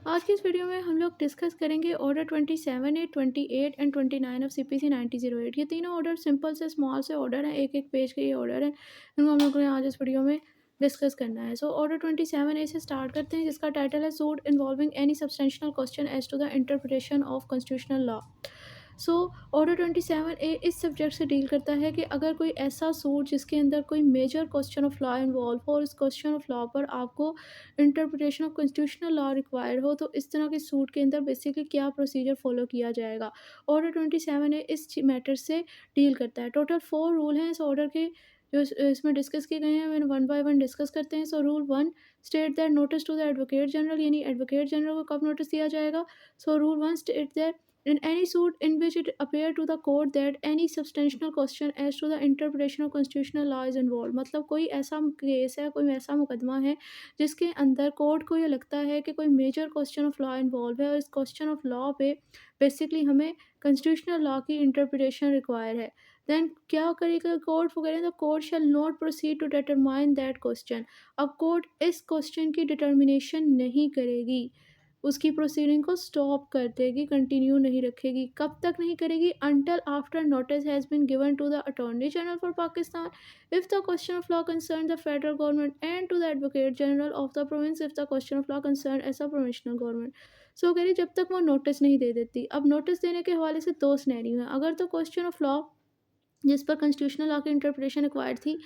आज की इस वीडियो में हम लोग डिस्कस करेंगे order 27A, 28 and 29 of CPC 9008। ये तीनों ऑर्डर सिंपल से स्मॉल से ऑर्डर हैं, एक एक पेज के ये ऑर्डर हैं, इनको हम लोग को आज इस वीडियो में डिस्कस करना है। सो ऑर्डर 27A से स्टार्ट करते हैं, जिसका टाइटल है suit involving any substantial question as to the interpretation of constitutional law. So order 27A इस सब्जेक्ट से डील करता है कि अगर कोई ऐसा सूट जिसके अंदर कोई major question of law involve हो और इस क्वेश्चन ऑफ लॉ पर आपको interpretation of constitutional law required हो, तो इस तरह के सूट के अंदर बेसिकली क्या प्रोसीजर फॉलो किया जाएगा। ऑर्डर 27A इस मैटर से डील करता है। टोटल 4 रूल हैं इस ऑर्डर के, जो इसमें डिस्कस किए गए हैं। मैंने वन बाय वन डिस्कस करते हैं। So rule 1 state that notice to the advocate general, यानी एडवोकेट जनरल को कब नोटिस दिया जाएगा। So rule 1 state that in any suit in which it appear to the court that any substantial question as to the interpretation of constitutional law is involved। मतलब कोई ऐसा case है, कोई ऐसा मुकदमा है जिसके अंदर कोर्ट को ये लगता है कि कोई major question of law involve है और इस क्वेश्चन ऑफ लॉ पे बेसिकली हमें कॉन्स्टिट्यूशनल लॉ की इंटरप्रिटेशन रिक्वायर है। देन क्या करेगा कोर्ट, वो करें the court shall not proceed to determine that question. अब कोर्ट इस क्वेश्चन की डिटर्मिनेशन नहीं करेगी, उसकी प्रोसीडिंग को स्टॉप कर देगी, कंटिन्यू नहीं रखेगी। कब तक नहीं करेगी? Until after notice has been given to the attorney general for Pakistan if the question of law concern the federal government and to the advocate general of the province if the question of law concern as a provincial government. So कह रही जब तक वो notice नहीं दे देती। अब notice देने के हवाले से दो सिनेरियो हैं। अगर तो क्वेश्चन ऑफ लॉ जिस पर कॉन्स्टिट्यूशनल लॉ की इंटरप्रिटेशन रिक्वायर्ड थी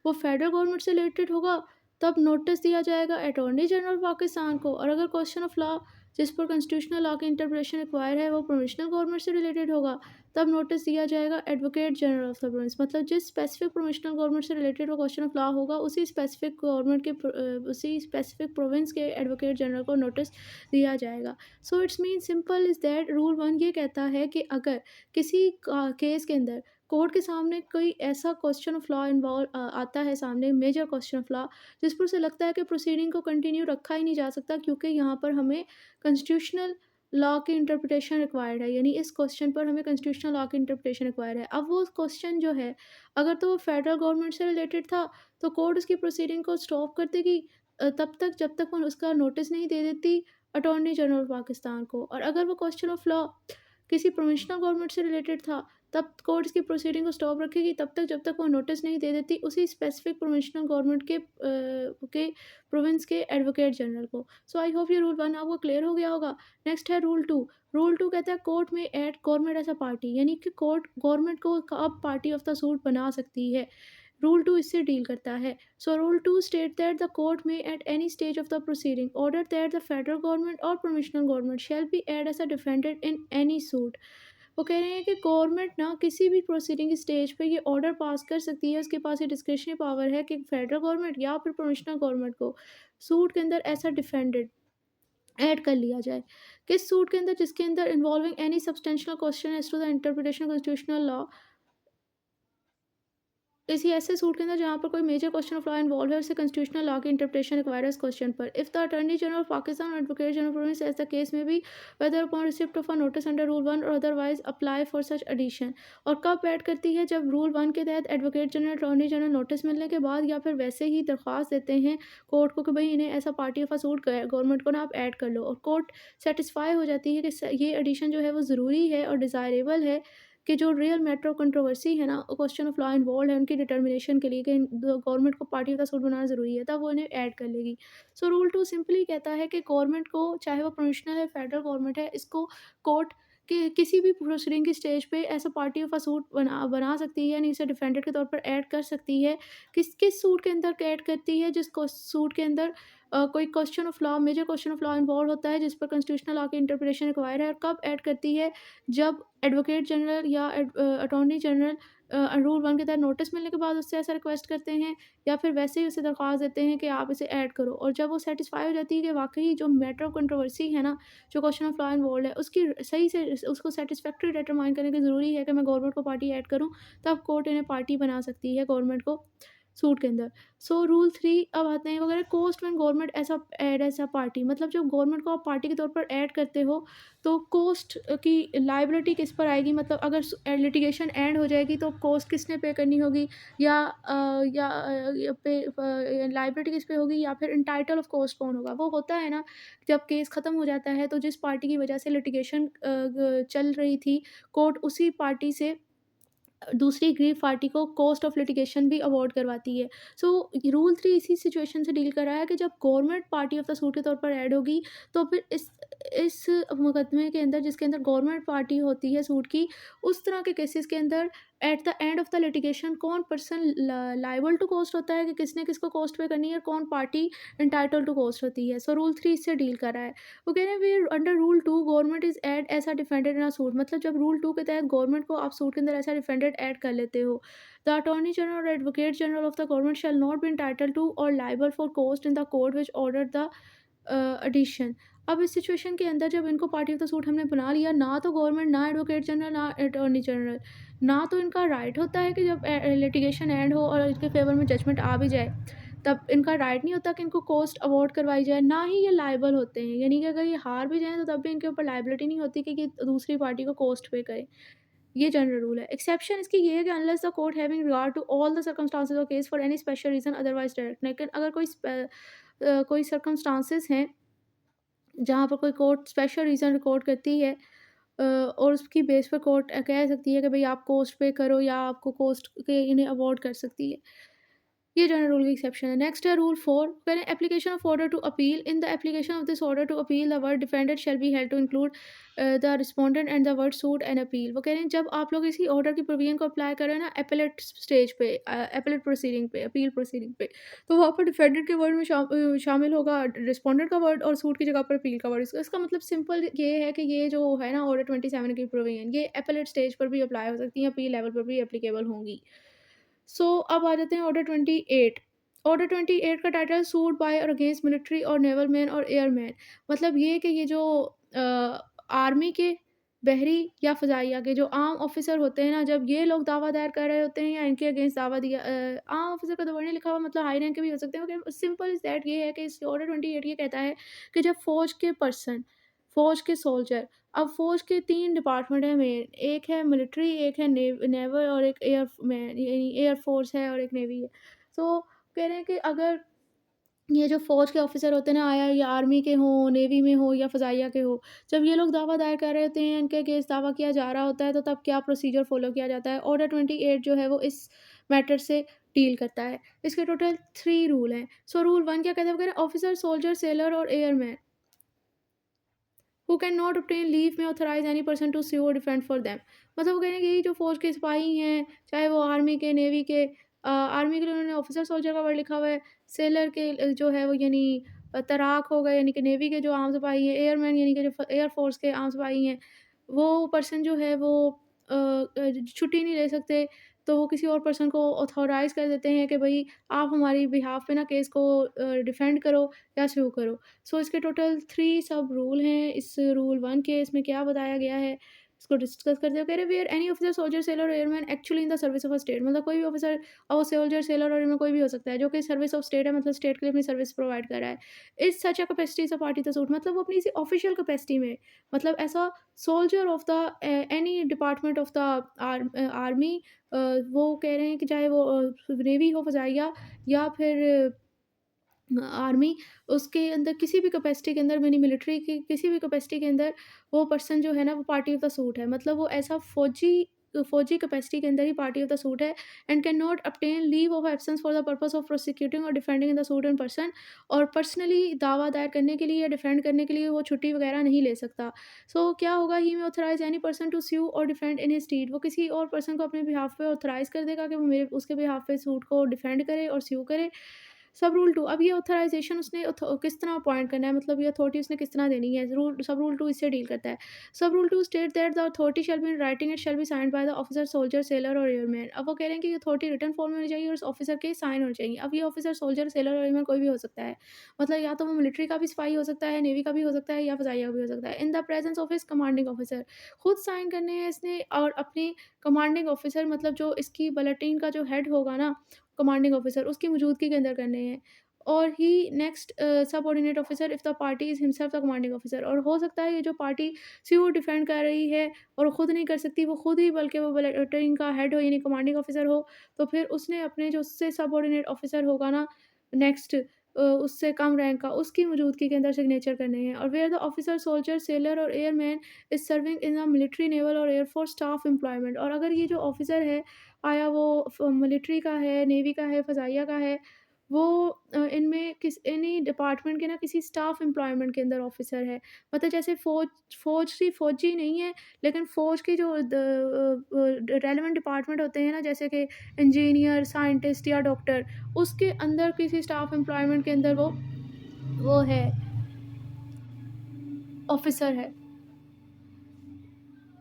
वो फेडरल गवर्नमेंट से रिलेटेड होगा, तब नोटिस दिया जाएगा अटॉर्नी जनरल पाकिस्तान को। और अगर क्वेश्चन ऑफ लॉ जिस पर कॉन्स्टिट्यूशनल लॉ की इंटरप्रिटेशन रिक्वायर है वो प्रोविंशनल गवर्नमेंट से रिलेटेड होगा, तब नोटिस दिया जाएगा advocate general of the province. मतलब जिस स्पेसिफिक प्रोविंशनल गवर्नमेंट से रिलेटेड वो क्वेश्चन ऑफ लॉ होगा, उसी स्पेसिफिक गवर्नमेंट के उसी स्पेसिफिक प्रोविंस के एडवोकेट जनरल को नोटिस दिया जाएगा। So it's mean simple is that rule 1 ये कहता है कि अगर किसी केस के अंदर कोर्ट के सामने कोई ऐसा क्वेश्चन ऑफ लॉ इन्वॉल्व आता है सामने, मेजर क्वेश्चन ऑफ लॉ, जिस पर उसे लगता है कि प्रोसीडिंग को कंटिन्यू रखा ही नहीं जा सकता क्योंकि यहाँ पर हमें कॉन्स्टिट्यूशनल लॉ की इंटरप्रिटेशन रिक्वायर्ड है, यानी इस क्वेश्चन पर हमें कॉन्स्टिट्यूशनल लॉ की इंटरप्रिटेशन रिक्वायर्ड है। अब वो क्वेश्चन जो है, अगर तो वो फेडरल गवर्नमेंट से रिलेटेड था तो कोर्ट उसकी प्रोसीडिंग को स्टॉप कर देगी तब तक जब तक वो उसका नोटिस नहीं दे देती अटॉर्नी जनरल पाकिस्तान को। और अगर वो क्वेश्चन ऑफ लॉ किसी प्रोविंशनल गवर्नमेंट से रिलेटेड था, तब कोर्ट इसकी प्रोसीडिंग को स्टॉप रखेगी तब तक जब तक वो नोटिस नहीं दे देती उसी स्पेसिफिक प्रोविंशनल गवर्नमेंट के प्रोविंस के एडवोकेट जनरल को। सो आई होप ये रूल 1 आपको क्लियर हो गया होगा। नेक्स्ट है रूल 2। रूल 2 कहता है कोर्ट में add government as a party, यानी कि कोर्ट गवर्नमेंट को अब पार्टी ऑफ द सूट बना सकती है। रूल 2 इससे डील करता है। So rule 2 state that the court may at any stage of the proceeding order that the federal government और provincial government shall be add as a defended in any suit. वो कह रहे हैं कि government ना किसी भी प्रोसीडिंग स्टेज पे ये ऑर्डर पास कर सकती है, उसके पास ये डिस्क्रिशनरी पावर है कि फेडरल गवर्नमेंट या फिर प्रोविंशनल गवर्नमेंट को सूट के अंदर ऐसा डिफेंडेड ऐड कर लिया जाए। किस सूट के अंदर? जिसके अंदर involving any substantial question as to the interpretation constitutional law, किसी ऐसे सूट के अंदर जहाँ पर कोई major question of law involve है, उससे कॉन्स्टिट्यूशनल लॉ की इंटरप्रिटेशन रिक्वायर्ड है इस क्वेश्चन पर। If the attorney general of Pakistan और advocate general province as the case may be whether upon receipt of a notice under rule 1 और otherwise apply for such addition. और कब add करती है? जब रूल 1 के तहत advocate general attorney general notice मिलने के बाद या फिर वैसे ही दरख्वास्त देते हैं कोर्ट को कि भाई इन्हें ऐसा party of a suit government को ना आप ऐड कर लो, और कोर्ट सेटिस्फाई हो जाती है कि ये एडिशन जो है वो ज़रूरी है और डिज़ायरेबल है, कि जो रियल मैटर ऑफ कंट्रोवर्सी है ना, क्वेश्चन ऑफ लॉ इन्वॉल्व है उनकी डिटर्मिनेशन के लिए कि गवर्नमेंट को पार्टी ऑफ द सूट बनाना ज़रूरी है, तब वो इन्हें ऐड कर लेगी। सो रूल 2 सिंपली कहता है कि गवर्नमेंट को, चाहे वो प्रोविंशनल है फेडरल गवर्नमेंट है, इसको कोर्ट के किसी भी प्रोसीडिंग की स्टेज पे ऐसा पार्टी ऑफ अ सूट बना बना सकती है, यानी इसे डिफेंडेड के तौर पर ऐड कर सकती है। किस किस सूट के अंदर ऐड करती है? जिस सूट के अंदर कोई question of law, major question of law involve होता है जिस पर कॉन्स्टिट्यूशनल लॉ की इंटरप्रिटेशन रिक्वायर है। और कब ऐड करती है? जब एडवोकेट जनरल या अटॉर्नी जनरल रूल 1 के तहत नोटिस मिलने के बाद उससे ऐसा रिक्वेस्ट करते हैं, या फिर वैसे ही उसे दरख्वास्त देते हैं कि आप इसे ऐड करो। और जब वो सेटिस्फाई हो जाती है कि वाक़ई जो मैटर ऑफ कंट्रोवर्सी है ना, जो क्वेश्चन ऑफ लॉ इन्वॉल्व है, उसकी सही से उसको सैटिस्फैक्टरी डिटरमाइन करने की ज़रूरी है कि मैं गवर्नमेंट को पार्टी ऐड करूँ, तब कोर्ट इन्हें पार्टी बना सकती है गवर्नमेंट को सूट के अंदर। सो रूल 3 अब आते हैं वगैरह कोस्ट व्हेन गवर्नमेंट ऐसा ऐड एज़ अ पार्टी, मतलब जब गवर्नमेंट को आप पार्टी के तौर पर ऐड करते हो, तो कोस्ट की लायबिलिटी किस पर आएगी? मतलब अगर लिटिगेशन एंड हो जाएगी तो कोस्ट किसने पे करनी होगी? या पे लायबिलिटी किस पे होगी, या फिर एंटाइटल ऑफ कोस्ट कौन होगा? वो होता है ना, जब केस ख़त्म हो जाता है तो जिस पार्टी की वजह से लिटिगेशन चल रही थी, कोर्ट उसी पार्टी से दूसरी एग्रीड पार्टी को कॉस्ट ऑफ लिटिगेशन भी अवॉर्ड करवाती है। सो रूल 3 इसी सिचुएशन से डील कर रहा है कि जब government party of the suit के तौर पर ऐड होगी, तो फिर इस मुकदमे के अंदर जिसके अंदर गवर्नमेंट पार्टी होती है सूट की, उस तरह के केसेस के अंदर at the end of the litigation कौन पर्सन लायबल टू कॉस्ट होता है कि किसने किसको कॉस्ट पे करनी है, और कौन पार्टी एंटाइटल टू कॉस्ट होती है। सो रूल 3 इससे डील कर रहा है। वो कह रहे हैं फिर under rule 2 government is add as a defended in a suit, मतलब जब रूल 2 के तहत गवर्नमेंट को आप सूट के अंदर ऐसा डिफेंडेड ऐड कर लेते हो। द अटॉर्नी जनरल और advocate general of the government shall not be entitled to और liable for cost in the court which ordered the addition. अब इस सिचुएशन के अंदर जब इनको पार्टी ऑफ द सूट हमने बना लिया, ना तो गवर्नमेंट, ना एडवोकेट जनरल, ना अटॉर्नी जनरल, ना तो इनका राइट होता है कि जब लिटिगेशन एंड हो और इसके फेवर में जजमेंट आ भी जाए, तब इनका राइट नहीं होता कि इनको कॉस्ट अवॉर्ड करवाई जाए, ना ही ये लायबल होते हैं। यानी कि अगर ये हार भी जाएँ तो तब भी इनके ऊपर लायबिलिटी नहीं होती कि ये दूसरी पार्टी को कॉस्ट पे करे। ये जनरल रूल है। एक्सेप्शन इसकी ये है कि unless the court having regard to all the circumstances of case for any special reason otherwise direct, लेकिन अगर कोई सर्कमस्टांसेस हैं जहाँ पर कोई कोर्ट स्पेशल रीज़न रिकॉर्ड करती है, और उसकी बेस पर कोर्ट कह सकती है कि भई आप कॉस्ट पे करो, या आपको कॉस्ट के इन्हें अवॉर्ड कर सकती है। ये जनरल रूल की एक्सेप्शन है। नेक्स्ट है rule 4, when application of order to appeal, in the application of this order to appeal the word defendant shall be held to include the respondent and the word suit and appeal. वो कह रहे हैं जब आप लोग इसी order की provision को अप्लाई कर रहे हैं ना एपेलेट स्टेज पे, एपेलेट प्रोसीडिंग पे, अपील प्रोसीडिंग पे, तो वहाँ पर डिफेंडेंट के वर्ड में शामिल होगा रिस्पोंडेंट का वर्ड, और सूट की जगह पर अपील का वर्ड। इसका मतलब सिंपल ये है कि ये जो है ना ऑर्डर 27 की प्रोविजन, ये एपेलेट स्टेज पर भी अप्लाई हो सकती है, अपील लेवल पर भी एप्लीकेबल होंगी। सो अब आ जाते हैं ऑर्डर 28। ऑर्डर 28 का टाइटल सूट बाय और अगेंस्ट मिलिट्री और नेवल मैन और एयरमैन। मतलब ये कि ये जो आर्मी के, बहरी या फ़ज़ाइया के जो आम ऑफ़िसर होते हैं ना, जब ये लोग दावा दायर कर रहे होते हैं या इनके अगेंस्ट दावा दिया, आम ऑफ़िसर का तो वर्ड नहीं लिखा हुआ, मतलब हाई रैंक के भी हो सकते हैं, ओके, सिंपल इज़ दैट ये है कि इस ऑर्डर 28 ये कहता है कि जब फ़ौज के सोल्जर, अब फ़ौज के 3 डिपार्टमेंट हैं मेन, एक है मिलिट्री, एक है नेवल और एक यानी एयर फ़ोर्स है और एक नेवी है। तो कह रहे हैं कि अगर ये जो फ़ौज के ऑफ़िसर होते हैं ना, आया ये आर्मी के हों, नेवी में हो या फ़ज़ाइया के हो, जब ये लोग दावा दायर कर रहे होते हैं, इनके अगेंस्ट दावा किया जा रहा होता है, तो तब क्या प्रोसीजर फ़ॉलो किया जाता है। ऑर्डर 28 जो है वो इस मैटर से डील करता है। इसके टोटल 3 रूल हैं। सो रूल 1 क्या कहता है, वो कह रहे हैं ऑफ़िसर, सोल्जर, सेलर और airman who can not obtain leave may authorise any person to sue और डिफेंड फॉर देम। मतलब वो कह रहे हैं कि ये जो फ़ौज के सिपाही हैं, चाहे वो आर्मी के, नेवी के, आर्मी के लिए उन्होंने ऑफिसर सोल्जर का वर्ड लिखा हुआ है, सेलर के जो है वो यानी तैराक हो गए, यानी कि नेवी के जो आम सिपाही हैं, एयरमैन यानी कि जो एयर फोर्स के आम सिपाही हैं, वो पर्सन जो है वो छुट्टी नहीं ले सकते, तो वो किसी और पर्सन को ऑथोराइज़ कर देते हैं कि भई आप हमारी बिहाफ़ पे ना केस को डिफेंड करो या स्यू करो। सो इसके टोटल 3 सब रूल हैं। इस रूल 1 के इसमें क्या बताया गया है, इसको डिस्कस करते हैं। कह रहे where any officer, soldier, sailor, airman actually in the service of a state, मतलब कोई भी ऑफिसर और वो सोल्जर, सेलर और एयरमैन कोई भी हो सकता है जो कि सर्विस ऑफ स्टेट है, मतलब स्टेट के लिए अपनी सर्विस प्रोवाइड कर रहा है। Is such a capacity is a party to suit, मतलब वो अपनी इसी ऑफिशियल कैपेसिटी में, मतलब ऐसा soldier of the any department of the army, वो कह रहे हैं कि चाहे वो नेवी हो, फ़ज़ाइया या फिर आर्मी, उसके अंदर किसी भी कैपेसिटी के अंदर, मैंने मिलिट्री की किसी भी कैपेसिटी के अंदर वो पर्सन जो है ना वो पार्टी ऑफ द सूट है। मतलब वो ऐसा फ़ौजी कैपेसिटी के अंदर ही पार्टी ऑफ द सूट है, and can not obtain leave of absence for the purpose of prosecuting और defending in the suit in person, और पर्सनली दावा दायर करने के लिए या डिफेंड करने के लिए वो छुट्टी वगैरह नहीं ले सकता। सो क्या होगा, ही में ऑथराइज एनी पर्सन टू स्यू और डिफेंड इन हिज स्टेट, वो किसी और पर्सन को अपने बिहाफ पे ऑथराइज कर देगा कि वो मेरे उसके बिहाफ पे सूट को डिफेंड करे और स्यू करे। सब रूल 2, अब ये ऑथराइज़ेशन उसने किस तरह अपॉइंट करना है, मतलब ये अथॉरिटी उसने किस तरह देनी है, सब रूल 2 इससे डील करता है। सब rule 2 state that the authority shall be in writing, it shall be signed by the officer, soldier, sailor और एयरमैन। अब वो कह रहे हैं कि ये अथॉरिटी रिटन फॉर्म में होनी चाहिए और उस ऑफिसर के साइन होने चाहिए। अब ये ऑफिसर, सोल्जर, सेलर और एयरमैन कोई भी हो सकता है। मतलब या तो वो मिलिट्री का भी सिपाही हो सकता है, नेवी का भी हो सकता है या फ़ज़ाइया का भी हो सकता है। In the presence of his commanding officer, खुद साइन करने हैं इसने, और अपनी कमांडिंग ऑफिसर मतलब जो इसकी बुलेटिन का जो हेड होगा ना, कमांडिंग ऑफिसर उसकी मौजूदगी के अंदर करने हैं। और ही next subordinate officer if the party is himself the commanding officer, और हो सकता है ये जो पार्टी सिर्फ डिफेंड कर रही है और खुद नहीं कर सकती, वो खुद ही बल्कि वो बटालियन का हेड हो यानी कमांडिंग ऑफिसर हो, तो फिर उसने अपने जो उससे सबऑर्डिनेट ऑफिसर होगा ना नेक्स्ट उससे कम रैंक का, उसकी मौजूदगी के अंदर सिग्नेचर करने हैं। और where the officer, soldier, sailor और airman is serving in the military, naval और एयरफोर्स स्टाफ एम्प्लॉयमेंट, और अगर ये जो ऑफिसर है आया वो मिलिट्री का है, नेवी का है, फ़ज़ाइया का है, वो इनमें किस एनी डिपार्टमेंट के ना किसी स्टाफ एम्प्लॉयमेंट के अंदर ऑफिसर है। मतलब जैसे फ़ौजी नहीं है, लेकिन फ़ौज के जो रेलेवेंट डिपार्टमेंट होते हैं ना, जैसे कि इंजीनियर, साइंटिस्ट या डॉक्टर, उसके अंदर किसी स्टाफ एम्प्लॉयमेंट के अंदर वो है, ऑफिसर है।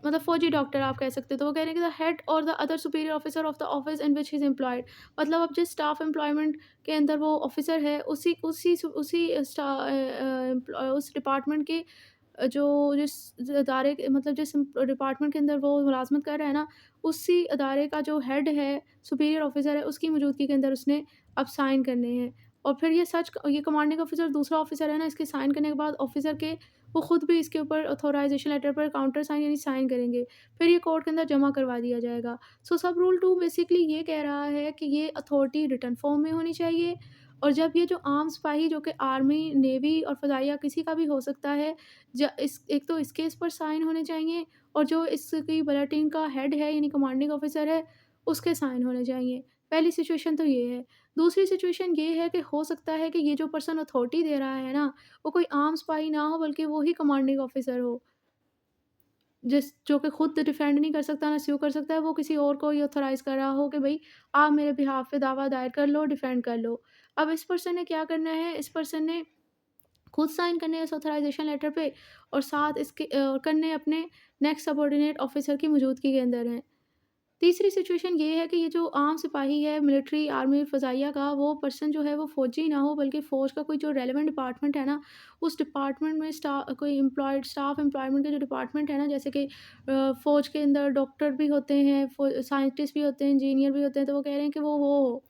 मतलब फौजी डॉक्टर आप कह सकते हो। तो वो कह रहे हैं कि द हेड और the other superior officer of the office in which he is employed, मतलब अब जिस स्टाफ एम्प्लॉयमेंट के अंदर वो ऑफिसर है, उस डिपार्टमेंट के जो जिस अदारे के मतलब जिस डिपार्टमेंट के अंदर वो मुलाज़मत कर रहा है ना, उसी अदारे का जो हेड है, सुपीरियर ऑफिसर है, उसकी मौजूदगी के अंदर उसने अब साइन करने हैं। और फिर ये कमांडिंग ऑफिसर दूसरा ऑफिसर है ना, इसके साइन करने के बाद ऑफिसर के वो खुद भी इसके ऊपर ऑथराइज़ेशन लेटर पर काउंटर साइन यानी साइन करेंगे। फिर ये कोर्ट के अंदर जमा करवा दिया जाएगा। सो सब रूल 2 बेसिकली ये कह रहा है कि ये अथॉरिटी रिटन फॉर्म में होनी चाहिए, और जब ये जो आर्म सिपाही जो कि आर्मी, नेवी और फ़ज़ाइया किसी का भी हो सकता है, ज इस एक तो इसके इस पर साइन होने चाहिए, और जो इसकी बुलेटिन का हेड है यानी कमांडिंग ऑफिसर है, उसके साइन होने चाहिए। पहली सिचुएशन तो ये है। दूसरी सिचुएशन ये है कि हो सकता है कि ये जो पर्सन अथॉरिटी दे रहा है ना, वो कोई आम सिपाही ना हो, बल्कि वो ही कमांडिंग ऑफिसर हो। जो कि खुद डिफेंड नहीं कर सकता, ना स्यू कर सकता है, वो किसी और को ये ऑथराइज़ कर रहा हो कि भई आप मेरे बिहाफ़ पे दावा दायर कर लो, डिफेंड कर लो। अब इस पर्सन ने क्या करना है, इस पर्सन ने खुद साइन करने हैं इस ऑथराइज़ेशन लेटर पे, और साथ इसके करने अपने नेक्स्ट सबऑर्डिनेट ऑफिसर की मौजूदगी के अंदर हैं। तीसरी सिचुएशन ये है कि ये जो आम सिपाही है, मिलिट्री, आर्मी, फ़ज़ाइया का, वो पर्सन जो है वो फ़ौजी ना हो, बल्कि फ़ौज का कोई जो रेलेवेंट डिपार्टमेंट है ना, उस डिपार्टमेंट में कोई स्टाफ एम्प्लॉयमेंट के जो डिपार्टमेंट है ना, जैसे कि फ़ौज के अंदर डॉक्टर भी होते हैं, साइंटिस्ट भी होते हैं, इंजीनियर भी होते हैं, तो वो कह रहे हैं कि वो हो।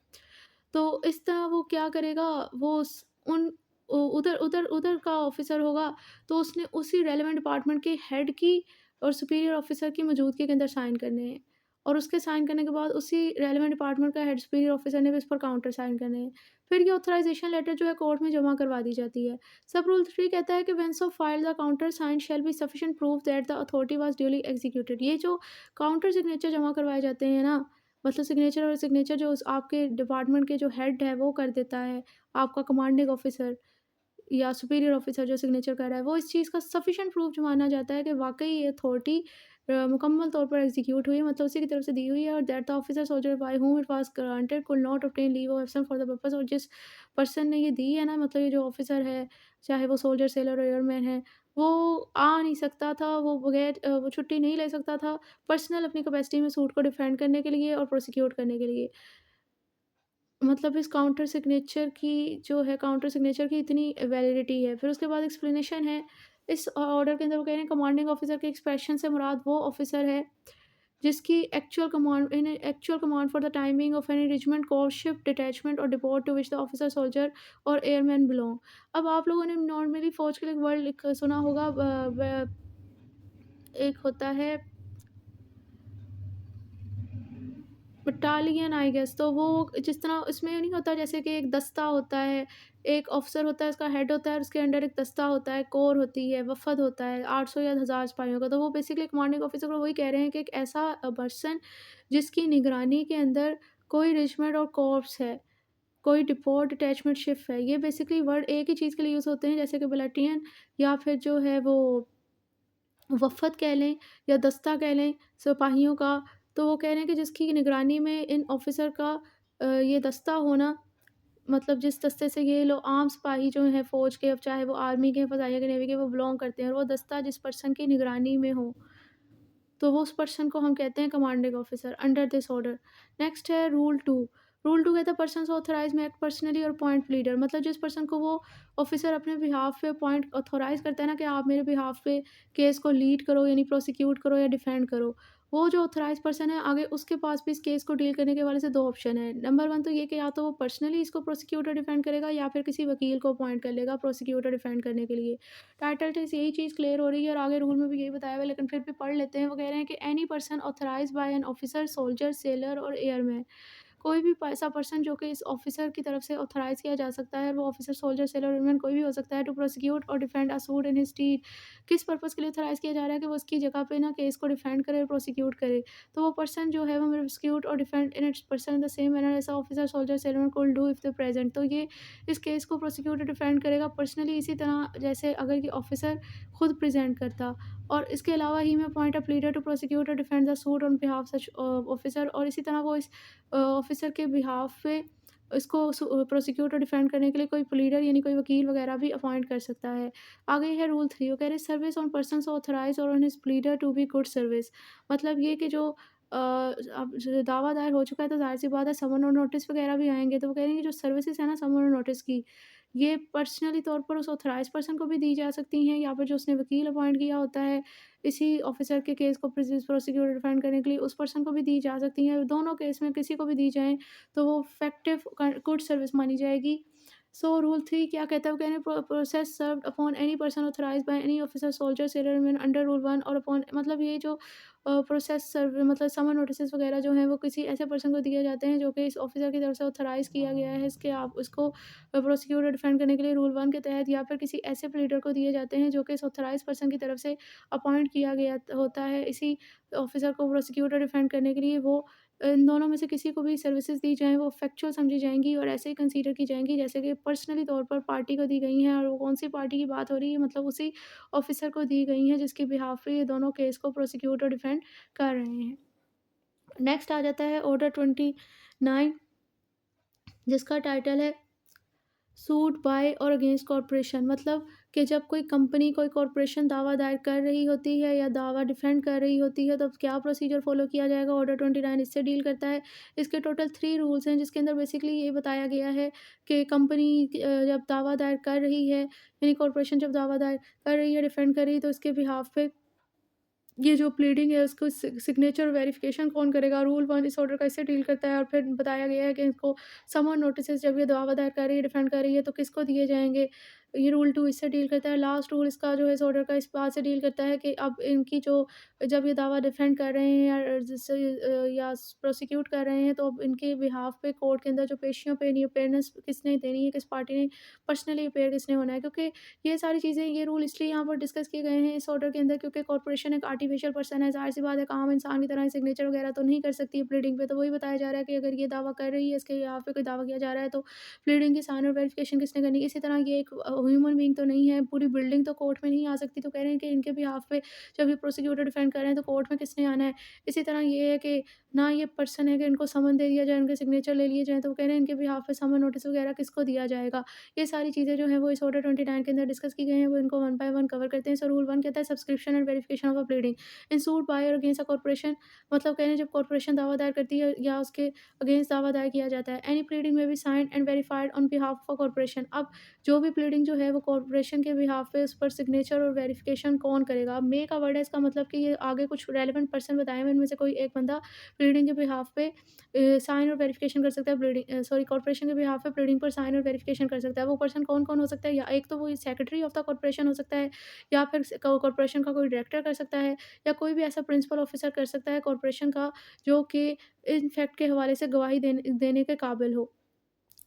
तो इस तरह वो क्या करेगा, वो उस उन उ उधर उधर उधर का ऑफ़िसर होगा, तो उसने उसी रेलेवेंट डिपार्टमेंट के हेड की और सुपीरियर ऑफ़िसर की मौजूदगी के अंदर साइन करने हैं। और उसके साइन करने के बाद उसी रेलेवेंट डिपार्टमेंट का हेड सुपीरियर ऑफ़िसर ने भी इस पर काउंटर साइन करने हैं। फिर ये ऑथराइज़ेशन लेटर जो है कोर्ट में जमा करवा दी जाती है। सब रूल 3 कहता है कि when so filed the counter sign shall be sufficient proof that the authority was duly executed. ये जो काउंटर सिग्नेचर जमा करवाए जाते हैं ना, मतलब सिग्नेचर जो उस आपके डिपार्टमेंट के जो हेड है वो कर देता है, आपका कमांडिंग ऑफिसर या सुपीरियर ऑफिसर जो सिग्नेचर कर रहा है, वो इस चीज़ का सफिशिएंट प्रूफ माना जाता है कि वाक़ई ये अथॉरिटी मुकम्मल तौर पर एग्ज़ीक्यूट हुई है, मतलब उसी की तरफ से दी हुई है, और that the officer soldier by whom it was granted could not obtain leave of absence for the purpose, और जिस पर्सन ने ये दी है ना, मतलब ये जो ऑफिसर है, चाहे वो सोल्जर, सेलर और एयरमैन है, वो आ नहीं सकता था, वो बगैर वो छुट्टी नहीं ले सकता था, पर्सनल अपनी कैपेसिटी में सूट को डिफेंड करने के लिए और प्रोसिक्यूट करने के लिए। मतलब इस काउंटर सिग्नेचर की इतनी वैलिडिटी है। फिर उसके बाद एक्सप्लेनेशन है। इस ऑर्डर के अंदर वो कह रहे हैं कमांडिंग ऑफिसर के एक्सप्रेशन से मुराद वो ऑफिसर है जिसकी actual command for the timing of any regiment, corps, ship, detachment और depot to which the officer, soldier और एयरमैन बिलॉन्ग। अब आप लोगों ने नॉर्मली फ़ौज के लिए एक वर्ड लिख सुना होगा, एक होता है बटालियन आई गेस, तो वो जिस तरह इसमें नहीं होता, जैसे कि एक दस्ता होता है, एक ऑफिसर होता है, उसका हेड होता है और उसके अंडर एक दस्ता होता है, कोर होती है, वफ़द होता है 800 या 1000 सिपाहियों का। तो वो बेसिकली कमांडिंग ऑफिसर को वही कह रहे हैं कि एक ऐसा पर्सन जिसकी निगरानी के अंदर कोई रेजिमेंट और कॉर्प्स है, कोई डिपो डिटैचमेंट शिप है। ये बेसिकली वर्ड एक ही चीज़ के लिए यूज़ होते हैं, जैसे कि बटालियन या फिर जो है वो वफ़द कह लें या दस्ता कह लें सिपाहियों का। तो वो कह रहे हैं कि जिसकी निगरानी में इन ऑफ़िसर का ये दस्ता होना, मतलब जिस दस्ते से ये लोग आम सिपाही जो हैं फ़ौज के, अब चाहे वो आर्मी के, फ़ज़ाइया के, नेवी के, वो बिलॉन्ग करते हैं, और वो दस्ता जिस पर्सन की निगरानी में हो, तो वो उस पर्सन को हम कहते हैं commanding officer under this order. Next है रूल 2। रूल 2 कहता है पर्सन्स ऑथराइज्ड में एक्ट पर्सनली और अपॉइंट लीडर, मतलब जिस पर्सन को वो ऑफिसर अपने बिहाफ पे अपॉइंट ऑथराइज़ करता है ना कि आप मेरे बिहाफ पे केस को लीड करो यानी प्रोसिक्यूट करो या डिफेंड करो, वो जो ऑथराइज़ पर्सन है आगे उसके पास भी इस केस को डील करने के हवाले से 2 ऑप्शन है। नंबर 1 तो ये कि या तो वो पर्सनली इसको प्रोसिक्यूटर डिफेंड करेगा या फिर किसी वकील को अपॉइंट कर लेगा प्रोसिक्यूटर डिफेंड करने के लिए। टाइटल से यही चीज़ क्लियर हो रही है और आगे रूल में भी यही बताया हुआ है, लेकिन फिर भी पढ़ लेते हैं। वो कह रहे हैं कि any person authorised bye an officer, soldier, sailor और एयरमैन, कोई भी ऐसा पर्सन जो कि इस ऑफिसर की तरफ से ऑथराइज़ किया जा सकता है, वो ऑफिसर, सोल्जर, सेलर, वुमेन कोई भी हो सकता है, टू प्रोसिक्यूट और defend a suit in his stead. किस पर्पज़ के लिए ऑथराइज़ किया जा रहा है कि वो उसकी जगह पे ना केस को डिफेंड करे और प्रोसिक्यूट करे। तो वो पर्सन जो है वो प्रोसिक्यूट और defend in its person in the same manner as a officer, soldier, seller could do if they present. तो ये इस केस को प्रोसिक्यूट और डिफेंड करेगा पर्सनली इसी तरह जैसे अगर ये ऑफिसर खुद प्रेज़ेंट करता। और इसके अलावा he may appoint a pleader to prosecute और defend the suit on behalf such officer, और इसी तरह वो इस ऑफिसर के बिहाफ पे इसको प्रोसिक्यूट और डिफेंड करने के लिए कोई प्लीडर यानी कोई वकील वगैरह भी अपॉइंट कर सकता है। आगे है रूल 3, वो कह रहे हैं सर्विस ऑन पर्सन्स ऑथराइज्ड और on his pleader to be good service. मतलब ये कि जो अब जो दावा दायर हो चुका है तो ज़ाहिर-सी बात है समन और नोटिस वगैरह भी आएँगे, तो वो कह रहे हैं कि जो सर्विसेज़ है ना समन और नोटिस की, ये पर्सनली तौर पर उस ऑथराइज़्ड पर्सन को भी दी जा सकती हैं या फिर जो उसने वकील अपॉइंट किया होता है, इसी ऑफ़िसर के केस को प्रोसिक्यूट डिफेंड करने के लिए उस पर्सन को भी दी जा सकती हैं। दोनों केस में किसी को भी दी जाएँ तो वो इफेक्टिव गुड सर्विस मानी जाएगी। सो रूल 3 क्या कहता है? वो कह रहे हैं process served upon any person authorised by any officer, soldier, sailor man under rule 1 और अपॉन मतलब ये जो प्रोसेस सर्व मतलब समन नोटिसेस वगैरह जो हैं वो किसी ऐसे पर्सन को दिए जाते हैं जो कि इस ऑफिसर की तरफ से ऑथराइज़ किया गया है इसके आप उसको प्रोसिक्यूट और डिफेंड करने के लिए रूल 1 के तहत, या फिर किसी ऐसे प्लीडर को दिए जाते हैं जो कि इस ऑथराइज़्ड पर्सन की तरफ से अपॉइंट किया गया होता है इसी ऑफिसर को प्रोसिक्यूट और डिफेंड करने के लिए। वो इन दोनों में से किसी को भी सर्विसेज़ दी जाएँ वो फैक्चुअल समझी जाएँगी और ऐसे ही कंसीडर की जाएँगी जैसे कि पर्सनली तौर पर पार्टी को दी गई हैं, और वो कौन-सी पार्टी की बात हो रही है, मतलब उसी ऑफ़िसर को दी गई हैं जिसके बिहाफ़ पे ये दोनों केस को प्रोसिक्यूट और डिफेंड कर रहे हैं। नेक्स्ट आ जाता है ऑर्डर 29, जिसका टाइटल है सूट बाय और अगेंस्ट कॉरपोरेशन। मतलब कि जब कोई कंपनी, कोई कॉरपोरेशन दावा दायर कर रही होती है या दावा डिफेंड कर रही होती है, तो क्या प्रोसीजर फॉलो किया जाएगा। ऑर्डर 29 इससे डील करता है। इसके टोटल 3 रूल्स हैं जिसके अंदर बेसिकली ये बताया गया है कि कंपनी जब दावा दायर कर रही है यानी कॉरपोरेशन जब दावा दायर कर रही है, डिफेंड कर रही है, तो इसके बिहाफ पे ये जो प्लीडिंग है उसको सिग्नेचर वेरिफिकेशन कौन करेगा। रूल 1 इस ऑर्डर का इससे डील करता है, और फिर बताया गया है कि इसको समन नोटिसेस जब ये दावा दायर कर रही है, डिफेंड कर रही है, तो किसको दिए जाएँगे। ये रूल 2 इससे डील करता है। लास्ट रूल इसका जो है इस ऑर्डर का इस बात से डील करता है कि अब इनकी जो जब ये दावा डिफेंड कर रहे हैं या जिससे या प्रोसिक्यूट कर रहे हैं, तो अब इनके बिहाफ पे कोर्ट के अंदर जो पेशियों पे नहीं अपेयरेंस किसने देनी है, किस पार्टी ने पर्सनली अपेयर किसने होना है। क्योंकि ये सारी चीज़ें, ये रूल इसलिए यहाँ पर डिस्कस किए गए हैं इस ऑर्डर के अंदर क्योंकि कॉर्पोरेशन एक आर्टिफिशियल पर्सन है, ज़ाहिर-सी बात है एक आम इंसान की तरह सिग्नेचर वगैरह तो नहीं कर सकती है प्लीडिंग पे। तो वही बताया जा रहा है कि अगर ये दावा कर रही है, इसके यहाँ पे कोई दावा किया जा रहा है, तो प्लीडिंग की साइन और वेरिफिकेशन किसने करनी है। इसी तरह ये एक ह्यूमन बीइंग तो नहीं है, पूरी बिल्डिंग तो कोर्ट में नहीं आ सकती, तो कह रहे हैं कि इनके बिहाफ पे जब ये प्रोसिक्यूटर डिफेंड कर रहे हैं, तो कोर्ट में किसने आना है। इसी तरह ये है कि ना ये पर्सन है कि इनको समन दे दिया जाए, उनके सिग्नेचर ले लिए जाएँ, तो वो कह रहे हैं इनके बिहाफ पे समन नोटिस वगैरह किसको दिया जाएगा। ये सारी चीज़ें जो हैं वो इस ऑर्डर 29 के अंदर डिस्कस की गई हैं, वो इनको वन बाय वन कवर करते हैं। सो रूल 1 कहता है subscription and verification of a pleading in suit by और अगेंस्ट अ कॉर्पोरेशन। मतलब कह रहे हैं जब कॉर्पोरेशन दावा दायर करती है या उसके अगेंस्ट दावा दायर किया जाता है, एनी प्लीडिंग में be signed and verified on behalf of a corporation. अब जो भी प्लीडिंग जो है वो कॉर्पोरेशन के बिहाफ पे उस पर सिग्नेचर और वेरिफिकेशन कौन करेगा। मे का वर्ड है, इसका मतलब कि ये आगे कुछ रेलिवेंट पर्सन बताए हुए इनमें से कोई एक बंदा प्लीडिंग के बिहाफ पे साइन और वेरिफिकेशन कर सकता है। प्लीडिंग सॉरी कॉर्पोरेशन के बिहाफ पे प्लीडिंग पर साइन और वेरिफिकेशन कर सकता है। वो पर्सन कौन-कौन हो सकता है, या एक तो वो सेक्रेटरी ऑफ द कॉर्पोरेशन हो सकता है, या फिर कॉर्पोरेशन का कोई डायरेक्टर कर सकता है, या कोई भी ऐसा प्रिंसिपल ऑफिसर कर सकता है कॉर्पोरेशन का जो कि इन फैक्ट के हवाले से गवाही देने देने के काबिल हो।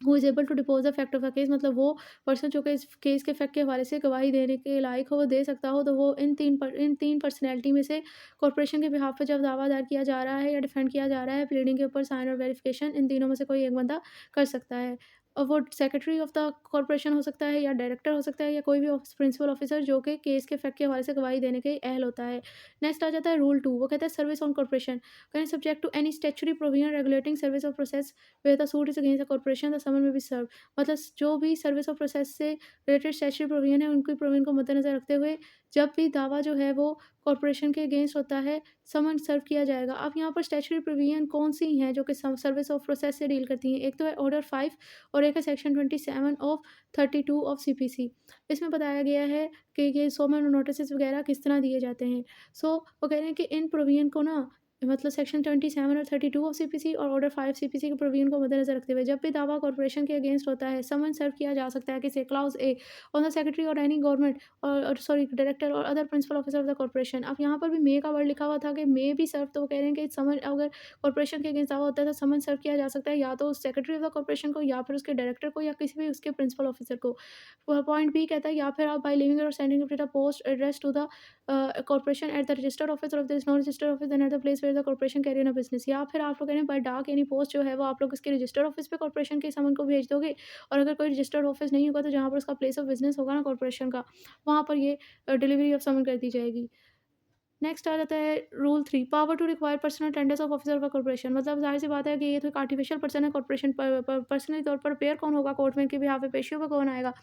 Who is able to depose the fact of a case. मतलब वो पर्सन जो कि इस केस के फैक्ट के हवाले से गवाही देने के लायक हो, वो दे सकता हो, तो वो इन 3 पर्सनैलिटी में से कॉर्पोरेशन के बिहाफ़ पे जब दावा दायर किया जा रहा है या डिफेंड किया जा रहा है, प्लीडिंग के ऊपर साइन और वेरिफिकेशन इन तीनों में से कोई एक बंदा कर सकता है। और वो सेक्रेटरी ऑफ द कॉर्पोरेशन हो सकता है, या डायरेक्टर हो सकता है, या कोई भी प्रिंसिपल ऑफिसर जो कि केस के फैक्ट के हवाले से गवाही देने के अहल होता है। नेक्स्ट आ जाता है रूल 2, वो कहता है service on corporation can subject to any statutory provision regulating service of process where the suit is against the corporation the summon may be served. मतलब जो भी सर्विस और प्रोसेस से रिलेटेड स्टैट्यूटरी प्रोविजन है, उनकी प्रोविजन को मद्देनज़र रखते हुए जब भी दावा जो है वो कॉर्पोरेशन के अगेंस्ट होता है, समन सर्व किया जाएगा। अब यहाँ पर स्टैट्यूटरी प्रोविजन कौन-सी हैं जो कि सर्विस ऑफ प्रोसेस से डील करती हैं। एक तो है ऑर्डर 5 और एक है सेक्शन 27 ऑफ 32 ऑफ सीपीसी। इसमें बताया गया है कि ये समन और नोटिसेस वगैरह किस तरह दिए जाते हैं। सो वो कह रहे हैं कि इन प्रोविजन को ना मतलब सेक्शन 27 और 32 ऑफ सीपीसी और ऑर्डर 5 सीपीसी के प्रोविजन को मद्देनजर रखते हुए जब भी दावा कॉर्पोरेशन के अगेंस्ट होता है, समन सर्व किया जा सकता है किसी clause a on the secretary और एनी गवर्नमेंट और सॉरी डायरेक्टर और other principal officer of the corporation. अब यहाँ पर भी मे का वर्ड लिखा हुआ था कि मे भी सर्व, तो वो कह रहे हैं कि समन अगर कॉर्पोरेशन के अगेंस्ट दावा होता है तो समन सर्व किया जा सकता है या तो सेक्रेटरी ऑफ द कॉर्पोरेशन को या फिर उसके डायरेक्टर को या किसी भी उसके प्रिंसिपल ऑफिसर को। पॉइंट बी कहता है या फिर आप बाई लिविंग और sending it a post address to the corporation at the registered office और if there is no registered office then at the place where the corporation carry on a business. या फिर आप लोग कह रहे हैं bye डाक यानी पोस्ट जो है वो आप लोग इसके रजिस्टर्ड ऑफिस पे कॉर्पोरेशन के समन को भेज दोगे, और अगर कोई रजिस्टर्ड ऑफिस नहीं होगा तो जहाँ पर उसका प्लेस ऑफ बिजनेस होगा ना कॉर्पोरेशन का, वहाँ पर ये डिलीवरी ऑफ समन कर दी जाएगी। नेक्स्ट आ जाता है rule 3, power to require personal attendance of officer of a corporation. मतलब ज़ाहिर-सी बात है कि ये तो एक आर्टिफिशियल पर्सन है कॉर्पोरेशन पर पर्सनली तौर पर अपेयर कौन होगा कोर्ट में, इनके बिहाफ पे पेशियों पे कौन आएगा?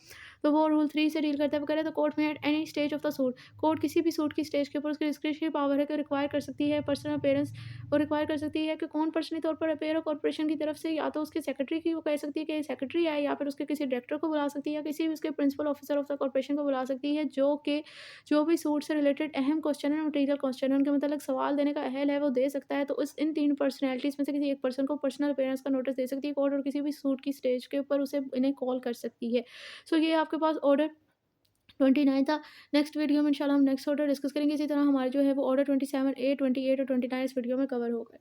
तो वो रूल 3 से डील करते हुए कह रहे हैं the court may at any stage of the suit, court किसी भी सूट की स्टेज के ऊपर उसकी डिस्क्रिशनरी पावर है कि रिक्वायर कर सकती है पर्सनल अपीयरेंस, और रिक्वायर कर सकती है कि कौन पर्सनली तौर पर अपेयर हो कॉर्पोरेशन की तरफ से, या तो उसके सेक्रेटरी की वो कह सकती है कि सेक्रेटरी आए, या फिर उसके किसी डायरेक्टर को बुला सकती है, या किसी भी उसके principal officer of the corporation को बुला सकती है, जो भी सूट से रिलेटेड अहम क्वेश्चन है, मटेरियल क्वेश्चन है, उनके मतलब सवाल देने का अहल है वो दे सकता है। तो इस इन 3 पर्सनैलिटीज़ में से किसी एक पर्सन को पर्सनल अपीयरेंस का नोटिस दे सकती है कोर्ट, और किसी भी सूट की स्टेज के ऊपर उसे इन्हें कॉल कर सकती है। सो ये आपके पास ऑर्डर 29 था। नेक्स्ट वीडियो में इंशाल्लाह हम नेक्स्ट ऑर्डर डिस्कस करेंगे। इसी तरह हमारे जो है वो ऑर्डर 27 ए, 28 और 29 इस वीडियो में कवर होगा।